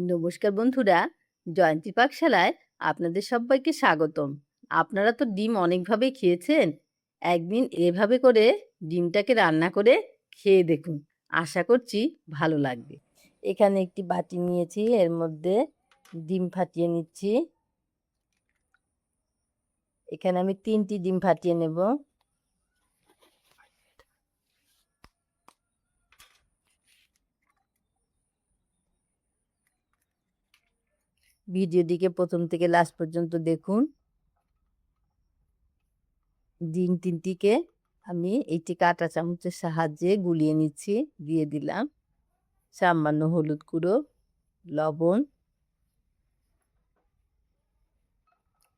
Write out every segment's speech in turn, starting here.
নমস্কার বন্ধুরা, জয়ন্তী পাকশালায় আপনাদের সবাইকে স্বাগতম। আপনারা তো ডিম অনেকভাবেই খেয়েছেন। একদিন এভাবে করে ডিমটাকে রান্না করে খেয়ে দেখুন। আশা করছি ভালো লাগবে। এখানে একটি বাটি নিয়েছি, এর মধ্যে ডিম ফাটিয়ে নিচ্ছি। এখানে আমি 3টি ডিম ফাটিয়ে নেব। ভিডিওটিকে প্রথম থেকে লাস্ট পর্যন্ত দেখুন। ডিম 3টিকে আমি একটি কাঁটা চামচের সাহায্যে গুলিয়ে নিচ্ছি। দিয়ে দিলাম সামান্য হলুদ গুঁড়ো, লবণ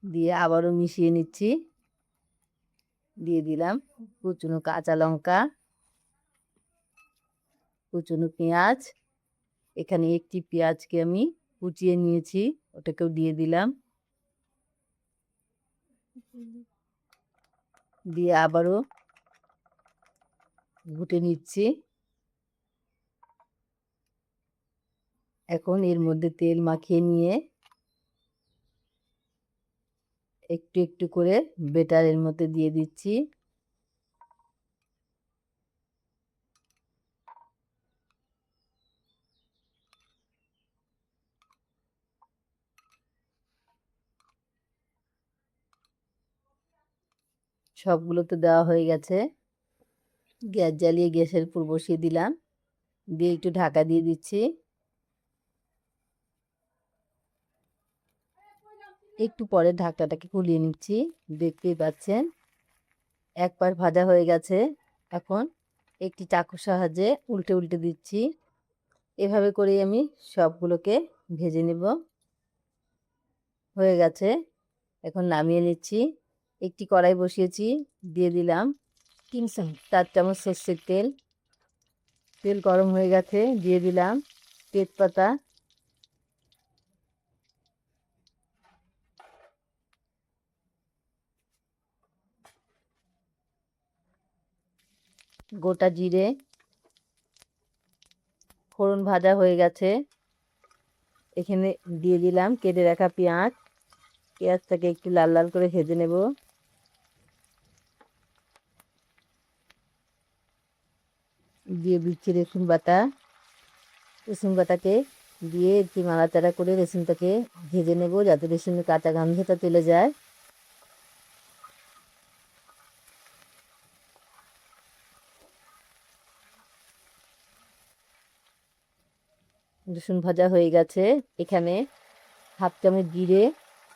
দিয়ে আবারও মিশিয়ে নিচ্ছি। দিয়ে দিলাম কুচনো কাঁচা লঙ্কা, কুচনো পেঁয়াজ। এখানে একটি পেঁয়াজকে আমি কুচিয়ে নিয়েছি, ওটাকেও দিয়ে দিলাম। দিয়ে আবারও ঘুটে নিচ্ছি। এখন এর মধ্যে তেল মাখিয়ে নিয়ে একটু একটু করে বেটারের মধ্যে দিয়ে দিচ্ছি। সবগুলো তো দেওয়া হয়ে গেছে। গ্যাস জ্বালিয়ে গ্যাসের উপর বসিয়ে দিলাম, দিয়ে একটু ঢাকা দিয়ে দিচ্ছি। একটু পরে ঢাকনাটাকে খুলিয়ে নিচ্ছি। দেখতেই পাচ্ছেন এক পাশ ভাজা হয়ে গেছে। এখন একটি চাকুর সাহায্যে উল্টে উল্টে দিচ্ছি। এভাবে করেই আমি সবগুলোকে ভেজে নেব। হয়ে গেছে, এখন নামিয়ে নিচ্ছি। একটি কড়াই বসিয়েছি, দিয়ে দিলাম 4 চামচ সর্ষের তেল। তেল গরম হয়ে গেছে, দিয়ে দিলাম তেজপাতা, গোটা জিরে। ফোড়ন ভাজা হয়ে গেছে, এখানে দিয়ে দিলাম কেটে রাখা পেঁয়াজ। পেঁয়াজটাকে একটু লাল লাল করে ভেজে নেব। দিয়ে দিচ্ছি রসুন বাটা। রসুন বাটাকে দিয়ে একটু নাড়াচাড়া করে রসুনটাকে ভেজে নেব, যাতে রসুনের কাঁচা গন্ধটা চলে যায়। রসুন ভাজা হয়ে গেছে, এখানে হাফ চামচ জিরে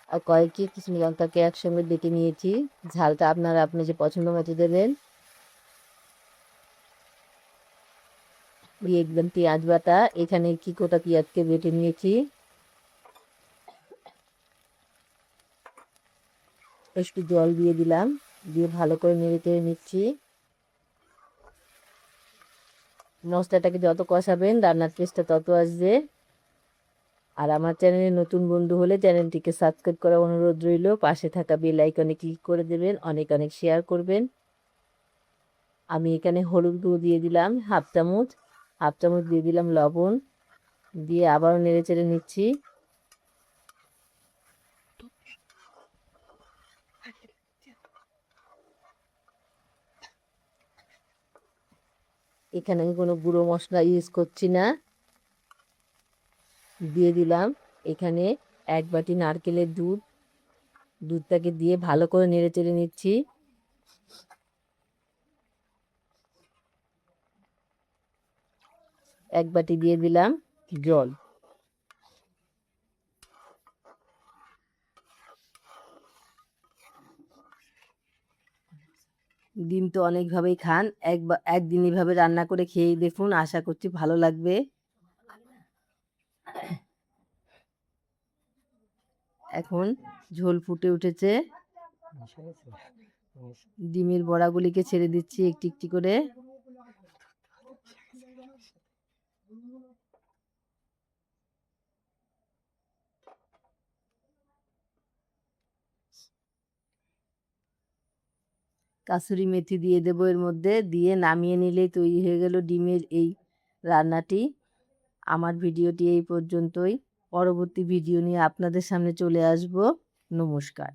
আর কয়েকটি কিশমিশ লঙ্কাকে একসঙ্গে বেটে নিয়েছি। ঝালটা আপনারা আপনি যে পছন্দ মতো দেবেন। দিয়ে একদম পেঁয়াজ বাটা, এখানে কি কোটা পেঁয়াজকে বেটে নিয়েছি। একটু জল দিয়ে দিলাম, দিয়ে ভালো করে নেড়ে চেড়ে নিচ্ছি। মশলাটাকে যত কষাবেন রান্নার টেস্টটা তত আসবে। আর আমার চ্যানেলে নতুন বন্ধু হলে চ্যানেলটিকে সাবস্ক্রাইব করার অনুরোধ রইল। পাশে থাকা বেল আইকনে ক্লিক করে দেবেন, অনেক অনেক শেয়ার করবেন। আমি এখানে হলুদ গুঁড়ো দিয়ে দিলাম হাফ চামচ, হাফ চামচ দিয়ে দিলাম লবণ, দিয়ে আবারও নেড়ে চেড়ে নিচ্ছি। এখানে আমি কোনো গুঁড়ো মশলা ইউজ করছি না। দিয়ে দিলাম এখানে 1 বাটি নারকেলের দুধ। দুধটাকে দিয়ে ভালো করে নেড়ে চেড়ে নিচ্ছি। এক বাটি দিয়ে দিলাম জল। ডিম তো অনেকভাবেই খান, একদিন এভাবে রান্না করে খেয়ে দেখুন, আশা করছি ভালো লাগবে। এখন ঝোল ফুটে উঠেছে, ডিমের বড়াগুলিকে ছেড়ে দিচ্ছি একটি একটি করে। কাসুরি মেথি দিয়ে দেবো এর মধ্যে, দিয়ে নামিয়ে নিলেই তৈরি হয়ে গেল ডিমের এই রান্নাটি। আমার ভিডিওটি এই পর্যন্তই। পরবর্তী ভিডিও নিয়ে আপনাদের সামনে চলে আসব। নমস্কার।